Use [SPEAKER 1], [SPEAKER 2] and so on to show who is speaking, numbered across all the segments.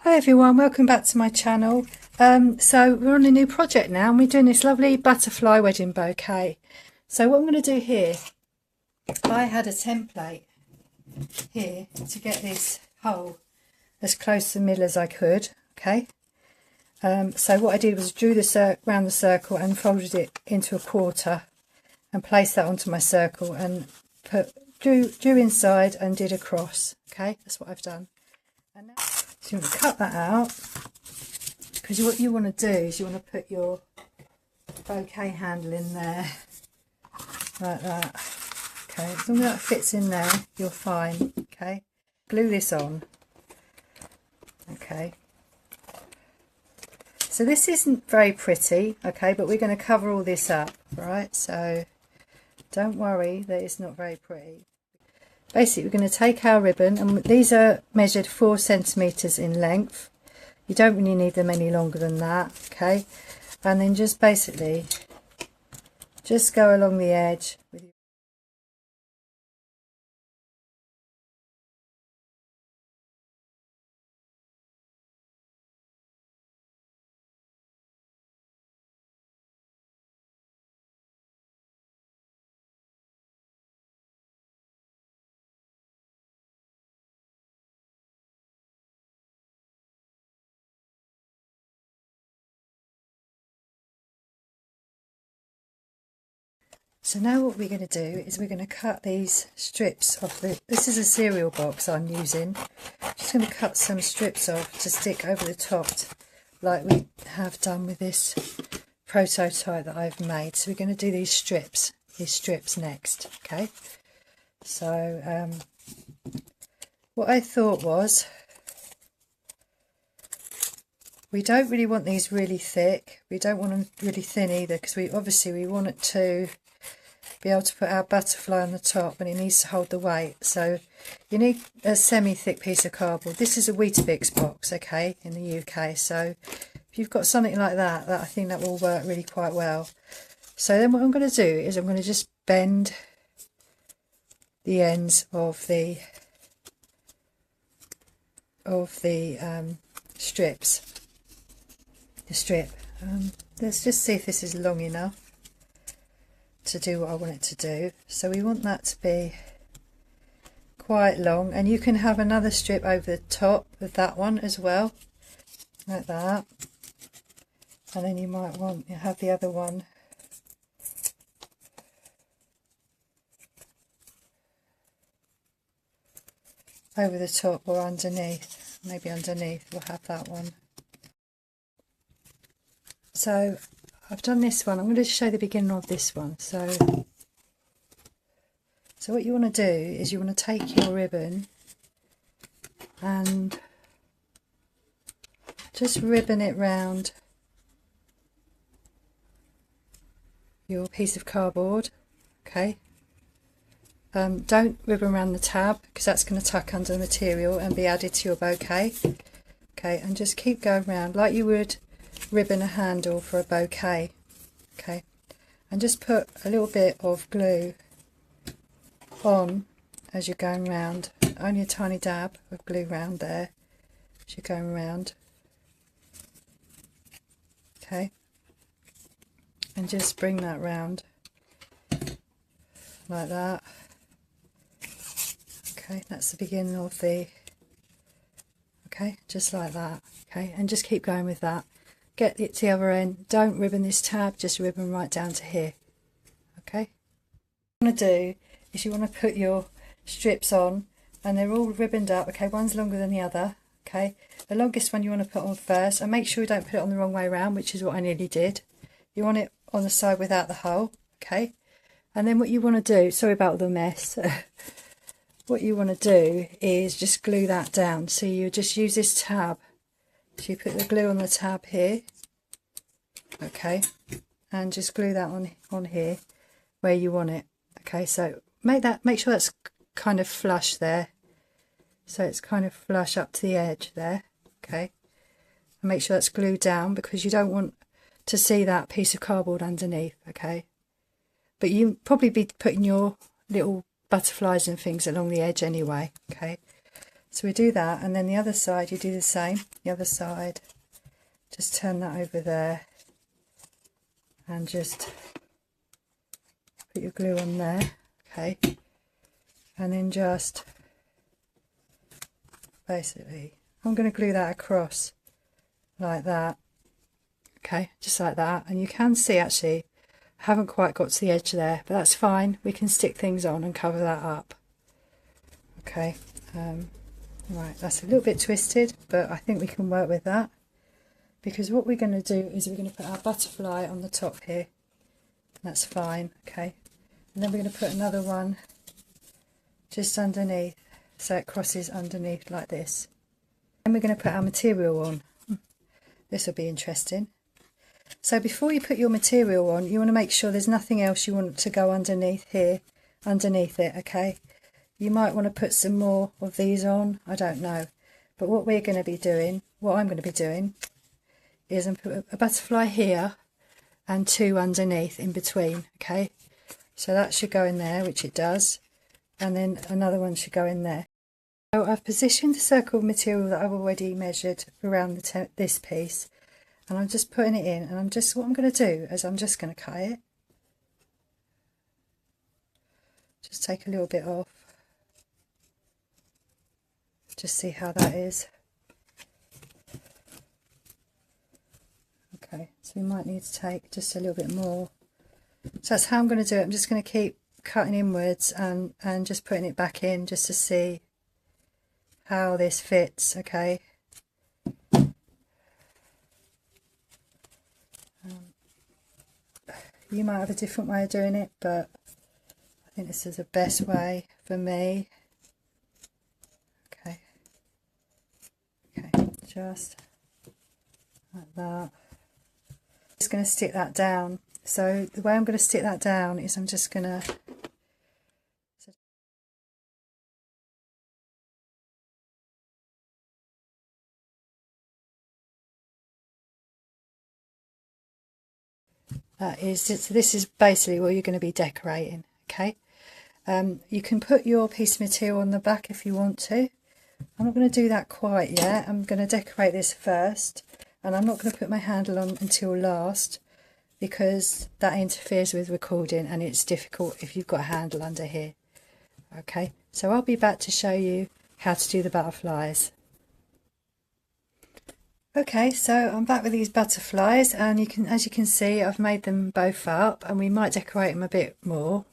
[SPEAKER 1] Hi everyone, welcome back to my channel. So we're on a new project now and we're doing this lovely butterfly wedding bouquet. So what I'm going to do here, I had a template here to get this hole as close to the middle as I could, okay. So what I did was drew the round the circle and folded it into a quarter and placed that onto my circle and drew inside and did a cross, okay. That's what I've done. And now, so you want to cut that out, because what you want to do is you want to put your bouquet handle in there like that. Okay, as long as that fits in there, you're fine. Okay, glue this on. Okay, so this isn't very pretty, okay, but we're going to cover all this up, right? So don't worry that it's not very pretty. Basically, we're going to take our ribbon, and these are measured 4 centimeters in length. You don't really need them any longer than that, okay? And then just basically just go along the edge with your So now what we're going to do is we're going to cut these strips off this is a cereal box I'm using. Just going to cut some strips off to stick over the top like we have done with this prototype that I've made. So we're going to do these strips next, okay. So what I thought was, we don't really want these really thick, we don't want them really thin either, because we want it to be able to put our butterfly on the top and it needs to hold the weight. So you need a semi-thick piece of cardboard. This is a Weetabix box, okay, in the UK. So if you've got something like that, I think that will work really quite well. So then what I'm going to do is I'm going to just bend the ends of the strips. Let's just see if this is long enough to do what I want it to do. So we want that to be quite long, and you can have another strip over the top of that one as well, like that, and then you might want to have the other one over the top or underneath. Maybe underneath we'll have that one. So I've done this one. I'm going to show the beginning of this one. So what you want to do is you want to take your ribbon and just ribbon it round your piece of cardboard, okay. Don't ribbon around the tab, because that's going to tuck under the material and be added to your bouquet, okay. And just keep going round like you would ribbon a handle for a bouquet, okay. And just put a little bit of glue on as you're going round, only a tiny dab of glue round there as you're going round, okay. And just bring that round like that, okay. That's the beginning of the, okay, just like that, okay. And just keep going with that. Get it to the other end. Don't ribbon this tab, just ribbon right down to here, okay. What you want to do is you want to put your strips on, and they're all ribboned up, okay. One's longer than the other, okay. The longest one you want to put on first, and make sure you don't put it on the wrong way around, which is what I nearly did. You want it on the side without the hole, okay. And then what you want to do, sorry about the mess, what you want to do is just glue that down. So you just use this tab. So you put the glue on the tab here, okay, and just glue that on here where you want it, okay. So make sure that's kind of flush there, so it's kind of flush up to the edge there, okay. And make sure that's glued down, because you don't want to see that piece of cardboard underneath, okay. But you probably be putting your little butterflies and things along the edge anyway, okay. So we do that, and then the other side you do the same. The other side, just turn that over there and just put your glue on there, okay, and then just basically I'm going to glue that across like that, okay, just like that. And you can see actually I haven't quite got to the edge there, but that's fine, we can stick things on and cover that up, okay. Right, that's a little bit twisted, but I think we can work with that, because what we're going to do is we're going to put our butterfly on the top here. That's fine, okay. And then we're going to put another one just underneath, so it crosses underneath like this. And we're going to put our material on. This will be interesting. So before you put your material on, you want to make sure there's nothing else you want to go underneath here, underneath it, okay. You might want to put some more of these on, I don't know. But what we're going to be doing, what I'm going to be doing, is I'm put a butterfly here and two underneath in between, okay. So that should go in there, which it does, and then another one should go in there. So I've positioned the circle of material that I've already measured around this piece, and I'm just putting it in, and what I'm going to do is I'm just going to cut it. Just take a little bit off. Just see how that is. Okay, so we might need to take just a little bit more. So that's how I'm going to do it. I'm just going to keep cutting inwards and just putting it back in just to see how this fits, okay. You might have a different way of doing it, but I think this is the best way for me. Okay, just like that. Just going to stick that down. So the way I'm going to stick that down is I'm just going to this is basically what you're going to be decorating, okay. You can put your piece of material on the back if you want to. I'm not going to do that quite yet. I'm going to decorate this first, and I'm not going to put my handle on until last, because that interferes with recording and it's difficult if you've got a handle under here, okay. So I'll be back to show you how to do the butterflies. Okay, so I'm back with these butterflies, and as you can see, I've made them both up, and we might decorate them a bit more,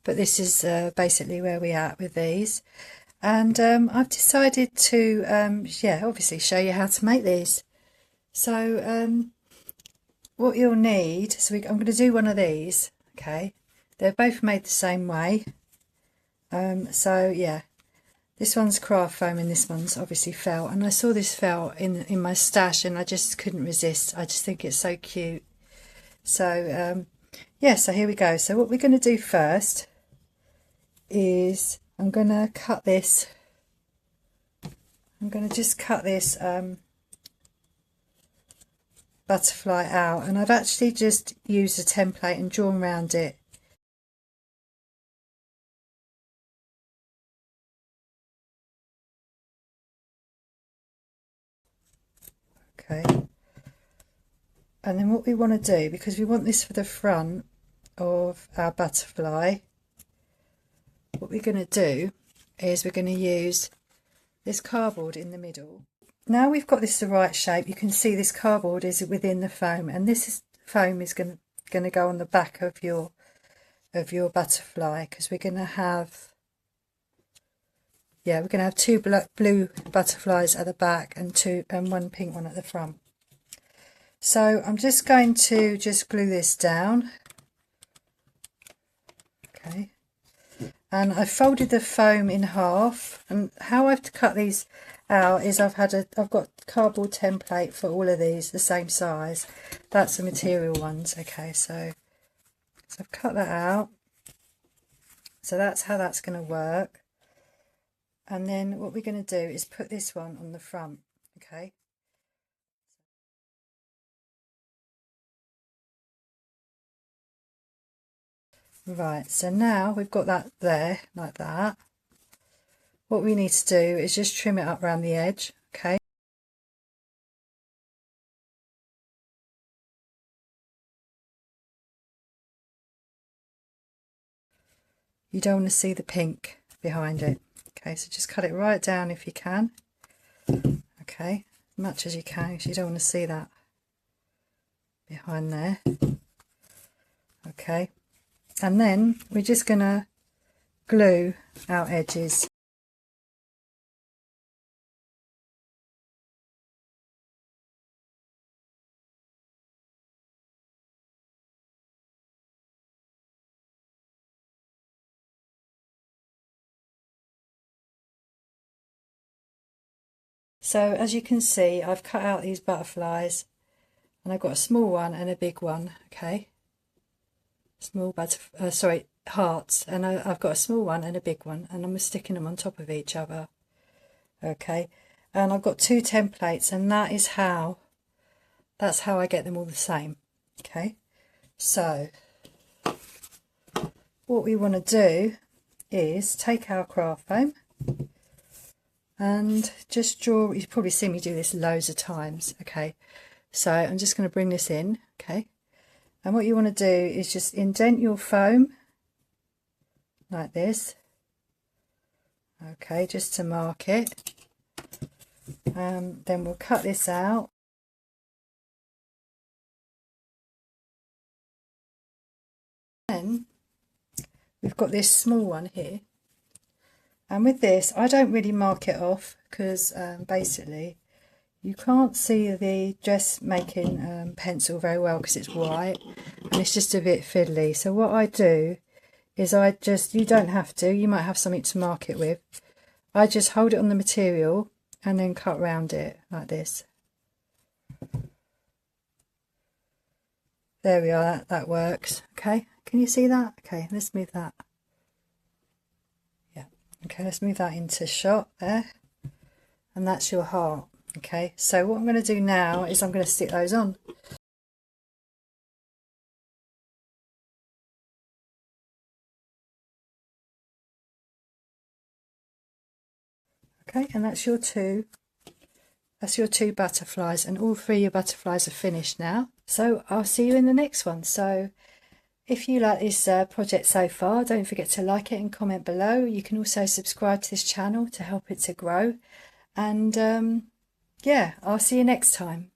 [SPEAKER 1] but this is basically where we're at with these. And I've decided to obviously show you how to make these. So what you'll need, I'm going to do one of these, okay. They're both made the same way. So yeah, this one's craft foam and this one's obviously felt, and I saw this felt in my stash and I just couldn't resist. I just think it's so cute. So yeah, so here we go. So what we're going to do first is I'm going to cut this. I'm going to just cut this butterfly out, and I've actually just used a template and drawn around it. Okay, and then what we want to do, because we want this for the front of our butterfly, what we're going to do is we're going to use this cardboard in the middle. Now we've got this the right shape, you can see this cardboard is within the foam, and foam is going to go on the back of your butterfly, because we're going to have two blue butterflies at the back and one pink one at the front. So I'm just going to glue this down, okay, and I folded the foam in half. And how I've cut these out is I've got cardboard template for all of these the same size. That's the material ones, okay. So I've cut that out. So that's how that's going to work. And then what we're going to do is put this one on the front, okay. Right, so now we've got that there like that. what we need to do is just trim it up around the edge, okay? You don't want to see the pink behind it. Okay, so just cut it right down if you can. Okay, as much as you can, because you don't want to see that behind there. Okay, and then we're just going to glue our edges. So as you can see, I've cut out these butterflies, and I've got a small one and a big one. Okay, small hearts, and I've got a small one and a big one, and I'm sticking them on top of each other. Okay, and I've got 2 templates, and that's how I get them all the same. Okay, so what we want to do is take our craft foam and just draw. You've probably seen me do this loads of times. Okay, so I'm just going to bring this in. Okay, and what you want to do is just indent your foam like this. Okay, just to mark it. Then we'll cut this out. Then we've got this small one here, and with this I don't really mark it off because basically you can't see the dressmaking pencil very well because it's white and it's just a bit fiddly. So what I do is you don't have to, you might have something to mark it with. I just hold it on the material and then cut round it like this. There we are, that works. Okay, can you see that? Okay, let's move that. Yeah, okay, let's move that into shot there. And that's your heart. Okay, so what I'm going to do now is I'm going to stick those on. Okay, and that's your two butterflies, and all 3 of your butterflies are finished now. So I'll see you in the next one. So if you like this project so far, don't forget to like it and comment below. You can also subscribe to this channel to help it to grow. And yeah, I'll see you next time.